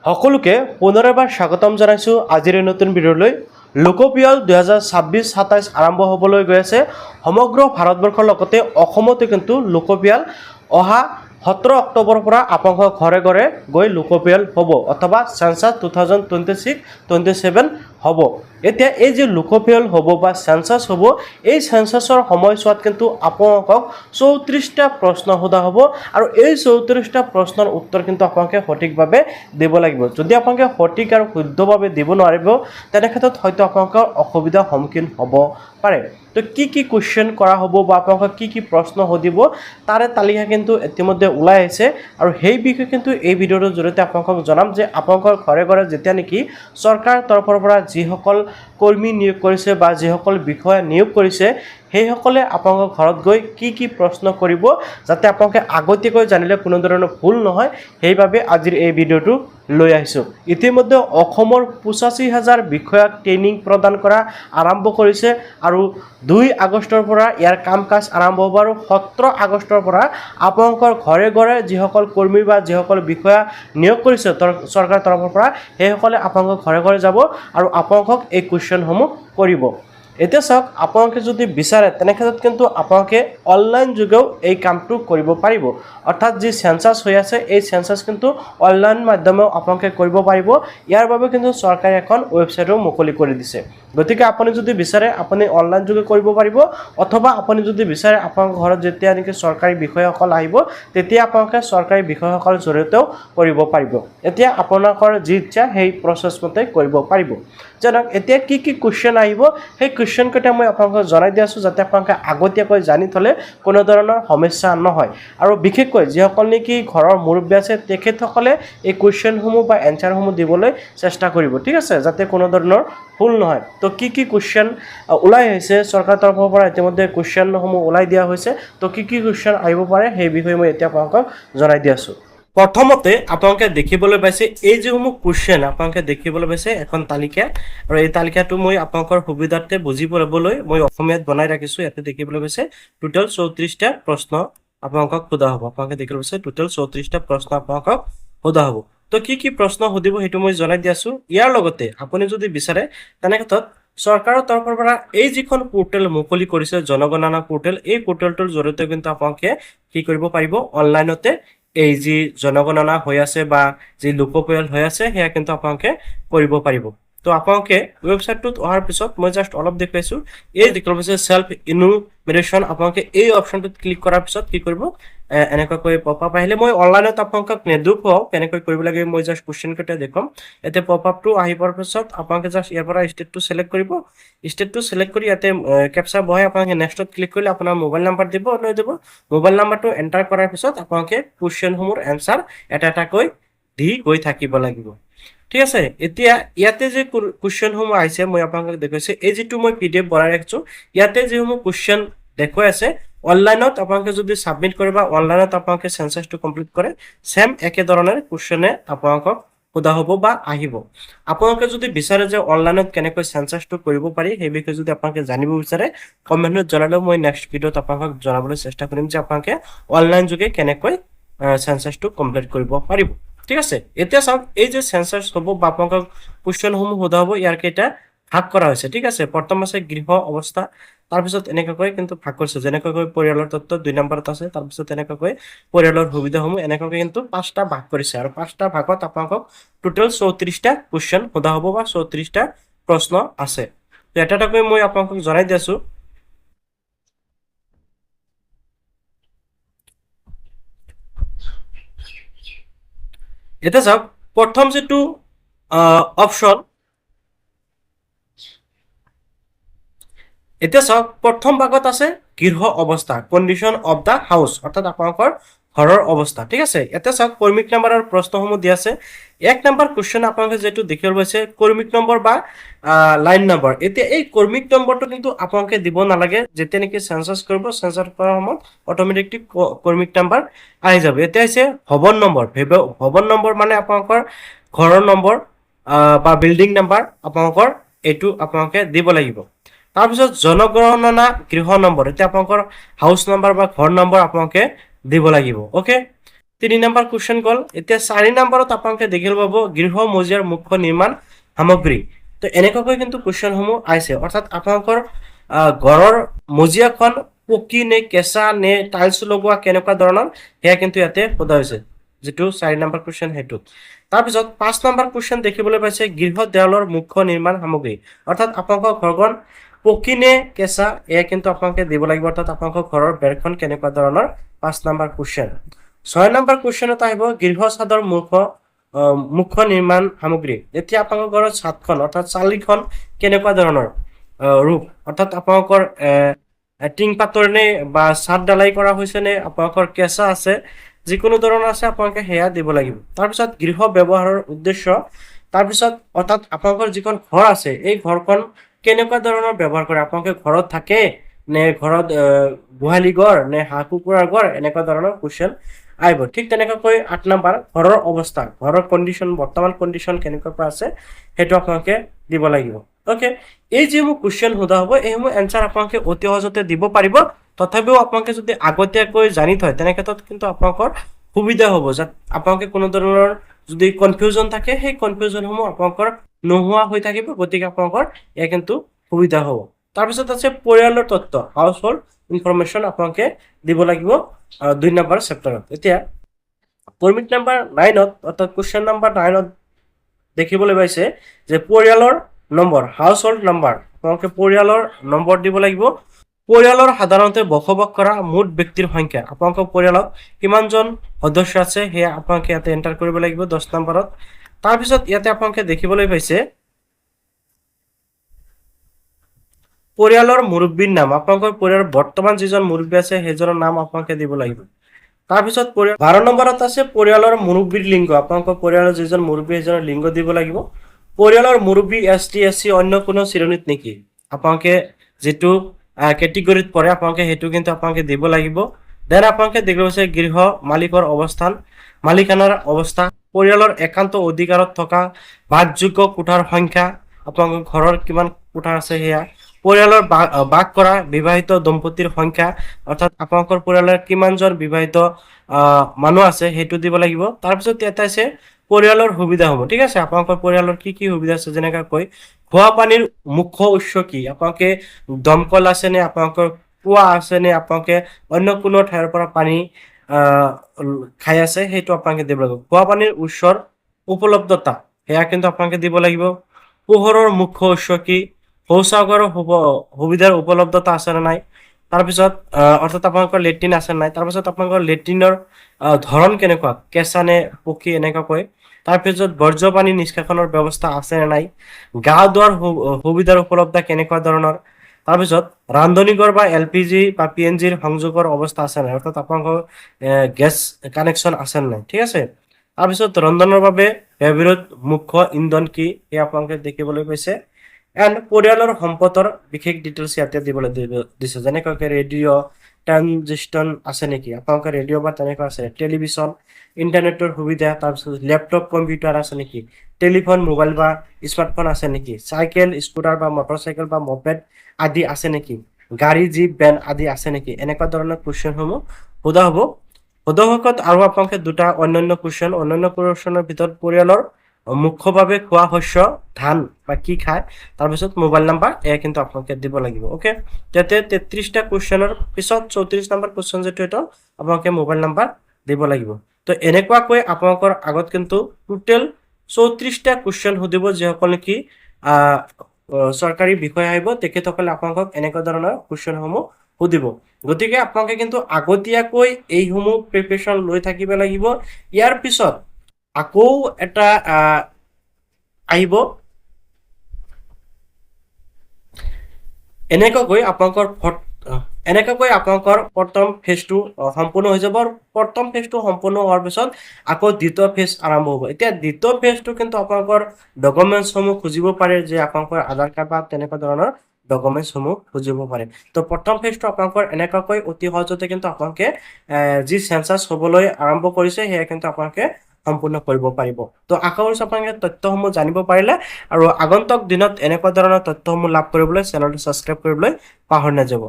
সকলোকে পুনৰবাৰ স্বাগতম জনাইছোঁ আজিৰ এই নতুন ভিডিঅ'লৈ। লোকপিয়ল 2026-27 আৰম্ভ হ'বলৈ গৈ আছে। সমগ্ৰ ভাৰতবৰ্ষৰ লগতে অসমতো কিন্তু লোকপিয়ল অহা 17 অক্টোবৰৰ পৰা আপোনালোকৰ ঘৰে ঘৰে গৈ লোকপিয়ল হ'ব অথবা সেন্সাস 2026-27 হ'ব। এতিয়া এই যে লোকপিয়ল হ'ব বা সেন্সাস হ'ব, এই সেন্সাসৰ সময়ছোৱাত কিন্তু আপোনালোকক 34টা প্ৰশ্ন সোধা হ'ব আৰু এই 34টা প্ৰশ্নৰ উত্তৰ কিন্তু আপোনালোকে সঠিকভাৱে দিব লাগিব। যদি আপোনালোকে সঠিক আৰু শুদ্ধভাৱে দিব নোৱাৰিব তেনে ক্ষেত্ৰত হয়তো আপোনালোকৰ অসুবিধাৰ সন্মুখীন হ'ব পাৰে। তো কি কুৱেশ্যন কৰা হ'ব বা আপোনালোকক কি প্ৰশ্ন সুধিব তাৰে তালিকা কিন্তু ইতিমধ্যে ওলাই আহিছে আৰু সেই বিষয়ে কিন্তু এই ভিডিঅ'টোৰ জৰিয়তে আপোনালোকক জনাম যে আপোনালোকৰ ঘৰে ঘৰে যেতিয়া নেকি চৰকাৰৰ তৰফৰ পৰা যিসকল কৰ্মী নিয়োগ কৰিছে বা যিসকল বিষয়া নিয়োগ কৰিছে সেইসকলে আপোনালোকৰ ঘৰত গৈ কি প্ৰশ্ন কৰিব যাতে আপোনালোকে আগতীয়াকৈ জানিলে কোনো ধৰণৰ ভুল নহয়, সেইবাবে আজিৰ এই ভিডিঅ'টো লৈ আহিছোঁ। ইতিমধ্যে অসমৰ 85,000 বিষয়াক ট্ৰেইনিং প্ৰদান কৰা আৰম্ভ কৰিছে আৰু 2 আগষ্টৰ পৰা ইয়াৰ কাম কাজ আৰম্ভ হ'ব আৰু 17 আগষ্টৰ পৰা আপোনালোকৰ ঘৰে ঘৰে যিসকল কৰ্মী বা যিসকল বিষয়া নিয়োগ কৰিছে চৰকাৰৰ তৰফৰ পৰা সেইসকলে আপোনালোকৰ ঘৰে ঘৰে যাব আৰু আপোনালোকক এই কুৱেশ্যনসমূহ কৰিব। এতিয়া চাওক, আপোনালোকে যদি বিচাৰে তেনেক্ষেত্ৰত কিন্তু আপোনালোকে অনলাইন যোগেও এই কামটো কৰিব পাৰিব। অৰ্থাৎ যি সেন্সাস হৈ আছে এই সেন্সাস কিন্তু অনলাইন মাধ্যমেও আপোনালোকে কৰিব পাৰিব। ইয়াৰ বাবে কিন্তু চৰকাৰে এখন ৱেবছাইটো মুকলি কৰি দিছে। গতিকে আপুনি যদি বিচাৰে আপুনি অনলাইন যোগে কৰিব পাৰিব অথবা আপুনি যদি বিচাৰে আপোনালোকৰ ঘৰত যেতিয়া নেকি চৰকাৰী বিষয়াসকল আহিব তেতিয়া আপোনালোকে চৰকাৰী বিষয়াসকলৰ জৰিয়তেও কৰিব পাৰিব। এতিয়া আপোনালোকৰ যি ইচ্ছা সেই প্ৰচেছ মতে কৰিব পাৰিব। যেনক এতিয়া কি কুৱেশ্যন আহিব সেই কুৱেশ্যন কেইটা মই আপোনালোকক জনাই দি আছোঁ যাতে আপোনালোকে আগতীয়াকৈ জানি থ'লে কোনো ধৰণৰ সমস্যা নহয়। আৰু বিশেষকৈ যিসকল নেকি ঘৰৰ মুৰব্বী আছে তেখেতসকলে এই কুৱেশ্যনসমূহ বা এনচাৰসমূহ দিবলৈ চেষ্টা কৰিব, ঠিক আছে, যাতে কোনো ধৰণৰ ভুল নহয়। তো কি কুৱেশ্যন ওলাই আহিছে চৰকাৰৰ তৰফৰ পৰা ইতিমধ্যে কুৱেশ্যনসমূহ ওলাই দিয়া হৈছে। তো কি কুৱেশ্যন আহিব পাৰে সেই বিষয়ে মই এতিয়া আপোনালোকক জনাই দি আছোঁ। প্ৰথমতে আপোনালোকে দেখিবলৈ পাইছে এই যিসমূহ কুৱেশ্যন আপোনালোকে দেখিবলৈ পাইছে এখন তালিকা আৰু এই তালিকাটো মই আপোনালোকৰ সুবিধাৰ্থে বুজি পাবলৈ মই অসমীয়াত বনাই ৰাখিছোঁ। ইয়াতে দেখিবলৈ পাইছে টোটেল 34টা প্ৰশ্ন আপোনালোকক সোধা হ'ব। আপোনালোকে দেখিবলৈ পাইছে টোটেল 34টা প্ৰশ্ন আপোনালোকক সোধা হ'ব। তো কি প্ৰশ্ন সুধিব সেইটো মই জনাই দি আছোঁ। ইয়াৰ লগতে আপুনি যদি বিচাৰে তেনেক্ষেত্ৰত চৰকাৰৰ তৰফৰ পৰা এই যিখন পোৰ্টেল মুকলি কৰিছে জনগণনা পোৰ্টেল, এই পোৰ্টেলটোৰ জৰিয়তে কিন্তু আপোনালোকে কি কৰিব পাৰিব অনলাইনতে এই যি জনগণনা হৈ আছে বা যি লোকপিয়ল হৈ আছে সেয়া কিন্তু আপোনালোকে কৰিব পাৰিব। তো আপোনালোকে ৱেবছাইটটোত অহাৰ পিছত মই জাষ্ট অলপ দেখুৱাইছোঁ এই দেখিবলৈ পাইছে সেল্ফ ইনুমেৰেশ্যন, আপোনালোকে এই অপশ্যনটোত ক্লিক কৰাৰ পিছত কি কৰিব এনেকুৱাকৈ পপ আপ আহিলে মই অনলাইনত আপোনালোকক নেদেখুৱাওঁ কেনেকৈ কৰিব লাগে, মই জাষ্ট কুৱেশ্যন কেইটা দেখুৱাম। এতিয়া পপ আপটো আহি পোৱাৰ পিছত আপোনালোকে জাষ্ট ইয়াৰ পৰা ষ্টেটটো চিলেক্ট কৰিব। ষ্টেটটো চিলেক্ট কৰি ইয়াতে কেপচা বহাই আপোনালোকে নেক্সটত ক্লিক কৰিলে আপোনাৰ মোবাইল নাম্বাৰ দিব লৈ দিব। মোবাইল নাম্বাৰটো এণ্টাৰ কৰাৰ পিছত আপোনালোকে কুৱেশ্যনসমূহৰ এনচাৰ এটা এটাকৈ দি গৈ থাকিব লাগিব, ঠিক আছে। এতিয়া ইয়াতে যে কুৱেশ্যনসমূহ আহিছে মই আপোনালোকক দেখুৱাইছোঁ এই যিটো মই PDF বনাই ৰাখিছোঁ ইয়াতে যিসমূহ কুৱেশ্যন দেখুৱাই আছে অনলাইনত আপোনালোকে যদি ছাবমিট কৰে বা অনলাইনত আপোনালোকে সেন্সাসটো কমপ্লিট কৰে সেম একেধৰণৰ কুৱেশ্যনে আপোনালোকক সোধা হ'ব বা আহিব। আপোনালোকে যদি বিচাৰে যে অনলাইনত কেনেকৈ সেন্সাসটো কৰিব পাৰি সেই বিষয়ে যদি আপোনালোকে জানিব বিচাৰে কমেণ্টত জনালেও মই নেক্সট ভিডিঅ'ত আপোনালোকক জনাবলৈ চেষ্টা কৰিম যে আপোনালোকে অনলাইন যোগে কেনেকৈ সেন্সাসটো কমপ্লিট কৰিব পাৰিব, ঠিক আছে। এতিয়া চাওক এই যে সেন্সাস হ'ব বা আপোনালোকক কুৱেশ্যনসমূহ সোধা হ'ব ইয়াৰ কেইটা ভাগ কৰা হৈছে, ঠিক আছে। প্ৰথম আছে গৃহ অৱস্থা, তাৰপিছত এনেকুৱাকৈ কিন্তু ভাগ কৰিছে যেনেকুৱাকৈ পৰিয়ালৰ তত্ত্ব 2 নম্বৰত আছে, তাৰপিছত এনেকুৱাকৈ পৰিয়ালৰ সুবিধাসমূহ এনেকুৱাকৈ কিন্তু 5টা ভাগ কৰিছে আৰু 5টা ভাগত আপোনালোকক টোটেল 34টা কুৱেশ্যন সোধা হ'ব বা 34টা প্ৰশ্ন আছে। তো এটা এটাকৈ মই আপোনালোকক জনাই দি আছোঁ। এতিয়া চাওক প্ৰথম যিটো অপশ্যন, এতিয়া চাওক প্ৰথম ভাগত আছে গৃহ অৱস্থা কণ্ডিশ্যন অফ দ্য হাউচ, অৰ্থাৎ আপোনালোকৰ ঘৰৰ অৱস্থা, ঠিক আছে। এতিয়া চাওক কৰ্মিক নাম্বাৰৰ প্ৰশ্নসমূহ দিয়া আছে। 1 নম্বৰ কুৱেশ্যন আপোনালোকে যিটো দেখিবলৈ পাইছে কৰ্মিক নম্বৰ বা লাইন নম্বৰ। এতিয়া এই কৰ্মিক নম্বৰটো কিন্তু আপোনালোকে দিব নালাগে, যেতিয়া নেকি সেন্সাস কৰিব সেন্সাস কৰাৰ সময়ত অট'মেটিকলি কৰ্মিক নম্বৰ আহি যাব। এতিয়া হৈছে ভৱন নম্বৰ। ভৱন নম্বৰ মানে আপোনালোকৰ ঘৰৰ নম্বৰ বা বিল্ডিং নাম্বাৰ আপোনালোকৰ এইটো আপোনালোকে দিব লাগিব। তাৰপিছত জনগণনা গৃহ নম্বৰ, এতিয়া আপোনালোকৰ হাউচ নম্বৰ বা ঘৰ নম্বৰ আপোনালোকে দিব লাগিব, অ'কে। 3 নম্বৰ কুৱেশ্যন গ'ল এতিয়া 4 নম্বৰত আপোনালোকে দেখিব পাব গৃহ মজিয়াৰ মুখ্য নিৰ্মাণ সামগ্ৰী তো এনেকুৱাকৈ কিন্তু কুৱেশ্যনসমূহ আহিছে অৰ্থাৎ আপোনালোকৰ ঘৰৰ মজিয়াখন পকী নে কেঁচা নে টাইলছ লগোৱা কেনেকুৱা ধৰণৰ সেয়া কিন্তু ইয়াতে সোধা হৈছে যেটো 4 নম্বৰ কুৱেশ্যন হেতু তাৰপিছত 5 নম্বৰ কুৱেশ্যন দেখিবলৈ পাইছে গৃহ দেৱালৰ মুখ্য নিৰ্মাণ সামগ্ৰী অৰ্থাৎ আপোনালোকৰ ঘৰখন পকী নে কেঁচা এয়া কিন্তু আপোনালোকে দিব লাগিব অৰ্থাৎ আপোনালোকৰ ঘৰৰ বেৰখন কেনেকুৱা ধৰণৰ 5 নম্বৰ কুৱেশ্যন 6 নম্বৰ কুৱেশ্যনত আহিব গৃহ ছাদৰ মুখ্য নিৰ্মাণ সামগ্ৰী এতিয়া আপোনালোকৰ ঘৰৰ ছাদখন অৰ্থাৎ চালিখন কেনেকুৱা ধৰণৰ ৰূপ অৰ্থাৎ আপোনালোকৰ টিং পাতৰ নে বা ছাদ ঢালাই কৰা হৈছে নে আপোনালোকৰ কেঁচা আছে যিকোনো ধৰণৰ আছে আপোনালোকে হেয়া দিব লাগিব তাৰপিছত গৃহ ব্যৱহাৰৰ উদ্দেশ্য তাৰপিছত অৰ্থাৎ আপোনালোকৰ যিখন ঘৰ আছে এই ঘৰখন কেনেকুৱা ধৰণৰ ব্যৱহাৰ কৰে আপোনালোকে ঘৰত থাকে নে ঘৰত গোহালি ঘৰ নে হাঁহ কুকুৰাৰ ঘৰ এনেকুৱা ধৰণৰ কুৱেশ্যন আহিব ঠিক তেনেকৈ 8 নম্বৰ ঘৰৰ অৱস্থা ঘৰৰ কণ্ডিশ্যন বৰ্তমান কণ্ডিশ্যন কেনেকুৱা আছে হেতু আপোনালোকে দিব লাগিব ওকে এই যেমু কুৱেশ্যন সোধা হ'ব এইসমূহ এনসাৰ আপোনালোকে অতি সহজতে দিব পাৰিব তথাপিও আপোনালোকে যদি আগতীয়াকৈ জানি থয় তেনে ক্ষেত্ৰত কিন্তু আপোনালোকৰ সুবিধা হ'ব যে আপোনালোকে কোনো ধৰণৰ যদি কনফিউজন থাকে সেই কনফিউজনসমূহ আপোনালোকৰ নোহোৱা হৈ থাকিব গতিকে আপোনালোকৰ এয়া কিন্তু সুবিধা হ'ব তাৰপিছত আছে পৰিয়ালৰ তথ্য হাউস হোল্ড ইনফৰমেশ্যন আপোনালোকে দিব লাগিব 2 নম্বৰ চেপ্টাৰত এতিয়া পইণ্ট নম্বৰ 9ত অৰ্থাৎ কুৱেশ্যন নম্বৰ 9ত দেখিবলৈ পাইছে যে পৰিয়ালৰ নম্বৰ হাউস হোল্ড নম্বৰ আপোনালোকে পৰিয়ালৰ নম্বৰ দিব লাগিব পৰিয়ালৰ সাধাৰণতে বসবাস কৰা মুঠ ব্যক্তিৰ সংখ্যা আপোনালোকৰ পৰিয়ালত কিমানজন সদস্য আছে হেয়া আপোনালোকে ইয়াতে এন্টাৰ কৰিব লাগিব 10 নম্বৰত তাৰপিছত ইয়াতে আপোনালোকে দেখিবলৈ পাইছে পৰিয়ালৰ মুৰব্বীৰ নাম আপোনালোকৰ পৰিয়ালৰ বৰ্তমান যিজন মুৰব্বী আছে সেইজনৰ নাম আপোনালোকে দিব লাগিব তাৰপিছত 12 নম্বৰত আছে পৰিয়ালৰ মুৰব্বীৰ লিংগ আপোনালোকৰ পৰিয়ালৰ যিজন মুৰব্বী সেইজনৰ লিংগ দিব লাগিব পৰিয়ালৰ মুৰব্বী এসটি এসসি অন্য কোনো শ্ৰেণীত নেকি আপোনালোকে যেটো ক্যাটেগৰীত পৰে আপোনালোকে হেতু কিন্তু আপোনালোকে দিব লাগিব দেন আপোনালোকে দেখিব আছে গৃহ মালিকৰ অৱস্থান মালিকানাৰ অৱস্থা পৰিয়ালৰ একান্ত অধিকাৰত থকা বাসযোগ্য কোঠাৰ সংখ্যা আপোনালোকৰ ঘৰৰ কিমান কোঠা আছে হেয়া পৰিয়ালৰ বাস কৰা বিবাহিত দম্পতিৰ সংখ্যা অৰ্থাৎ আপোনালোকৰ পৰিয়ালৰ কিমানজন বিবাহিত মানুহ আছে হেতু দিব লাগিব তাৰপিছত এটা আছে পৰিয়ালৰ সুবিধা হ'ব ঠিক আছে আপোনালোকৰ পৰিয়ালৰ কি কি সুবিধা আছে যেনেকা কৈ খোৱা পানীৰ মুখ্য উৎস কি আপোনালোকে দমকল আছে নে আপোনালোকৰ কুঁৱা আছে নে আপোনালোকে অন্য কোনো ঠাইৰ পৰা পানী খাই আছে হেতু আপোনালোকে দিব লাগিব খোৱা পানীৰ উৎসৰ উপলব্ধতা হেয়া কিন্তু আপোনালোকে দিব লাগিব পোহৰৰ মুখ্য উৎস কি শৌচাগাৰৰ সুবিধাৰ উপলব্ধতা আছে নে নাই তাৰপিছত অৰ্থাৎ আপোনালোকৰ লেট্ৰিন আছে নাই তাৰপিছত আপোনালোকৰ লেট্ৰিনৰ ধৰণ কেনেকুৱা কেঁচা নে পকী এনেকা কৈ তাৰপিছত বৰ্জ্য পানী নিষ্কাশনৰ ব্যৱস্থা আছে নে নাই গা ধোৱাৰ সুবিধাৰ উপলব্ধতা কেনেকুৱা ধৰণৰ তাৰপিছত ৰান্ধনীঘৰ বা এলপিজি বা পিএনজিৰ সংযোগৰ অৱস্থা আছে নাই অৰ্থাৎ আপোনালোকৰ গেছ কানেকশ্যন আছে নাই ঠিক আছে তাৰপিছত ৰন্ধনৰ বাবে ব্যৱহৃত মুখ্য ইন্ধন কি এই আপোনালোকে দেখিবলৈ পাইছে এণ্ড পৰিয়ালৰ সম্পদৰ বিশেষ ডিটেইলছ ইয়াতে দিবলৈ দিছে যেনেকৈ ৰেডিঅ' ট্ৰানজিস্টন আছে নেকি আপোনালোকৰ ৰেডিঅ' বা তেনেকুৱা আছে টেলিভিছন ইণ্টাৰনেটৰ সুবিধা তাৰপিছত লেপটপ কম্পিউটাৰ আছে নেকি টেলিফোন মোবাইল বা স্মাৰ্টফোন আছে নেকি চাইকেল স্কুটাৰ বা মটৰচাইকেল বা মপেড আদি আছে নেকি গাড়ী জীপ ভেন আদি আছে নেকি এনেকুৱা ধৰণৰ কুৱেশ্যনসমূহ সোধা হ'ব সোধকত আৰু আপোনালোকে দুটা অন্যান্য কুৱেশ্যনৰ ভিতৰত পৰিয়ালৰ মুখ্যভাৱে খোৱা শস্য ধান বা কি খায় তাৰপিছত মোবাইল নাম্বাৰ এয়া কিন্তু আপোনালোকে দিব লাগিব ওকে তেতে 33টা কুৱেশ্যনৰ পিছত 34 নম্বৰ কুৱেশ্যন যেটো এটা আপোনালোকে মোবাইল নাম্বাৰ দিব লাগিব তো এনেকুৱাকৈ আপোনালোকৰ আগত কিন্তু টোটেল 34টা কুৱেশ্যন সুধিব যিসকল কি চৰকাৰী বিষয় আহিব তেখেতসকলে আপোনালোকক এনেকুৱা ধৰণৰ কুৱেশ্যনসমূহ সুধিব গতিকে আপোনালোকে কিন্তু আগতীয়াকৈ এইসমূহ প্ৰিপাৰেচন লৈ থাকিব লাগিব ইয়াৰ পিছত আকৌ এটা আহিব এনেকৈ আপোনালোকৰ প্ৰথম ফেজটো সম্পূৰ্ণ হৈ যাব প্ৰথম ফেজটো সম্পূৰ্ণ হোৱাৰ পিছত আকৌ দ্বিতীয় ফেজ আৰম্ভ হ'ব এতিয়া দ্বিতীয় ফেজটো কিন্তু আপোনালোকৰ ডকুমেন্টছসমূহ খুজিব পাৰে যে আপোনালোকৰ আধাৰ কাৰ্ড বা তেনেকুৱা ধৰণৰ ডকুমেন্টছসমূহ খুজিব পাৰে তো প্ৰথম ফেজটো আপোনালোকৰ এনেকৈ অতি সহজতে কিন্তু আপোনালোকে যি সেন্সাস হ'বলৈ আৰম্ভ কৰিছে সেয়া কিন্তু আপোনালোকে সম্পূৰ্ণ কৰিব পাৰিব তো আশা কৰিছো আপোনালোকে তথ্যসমূহ জানিব পাৰিলে আৰু আগন্তুক দিনত এনেকুৱা ধৰণৰ তথ্যসমূহ লাভ কৰিবলৈ চেনেলটো সাবস্ক্ৰাইব কৰিবলৈ পাহৰি নাযাব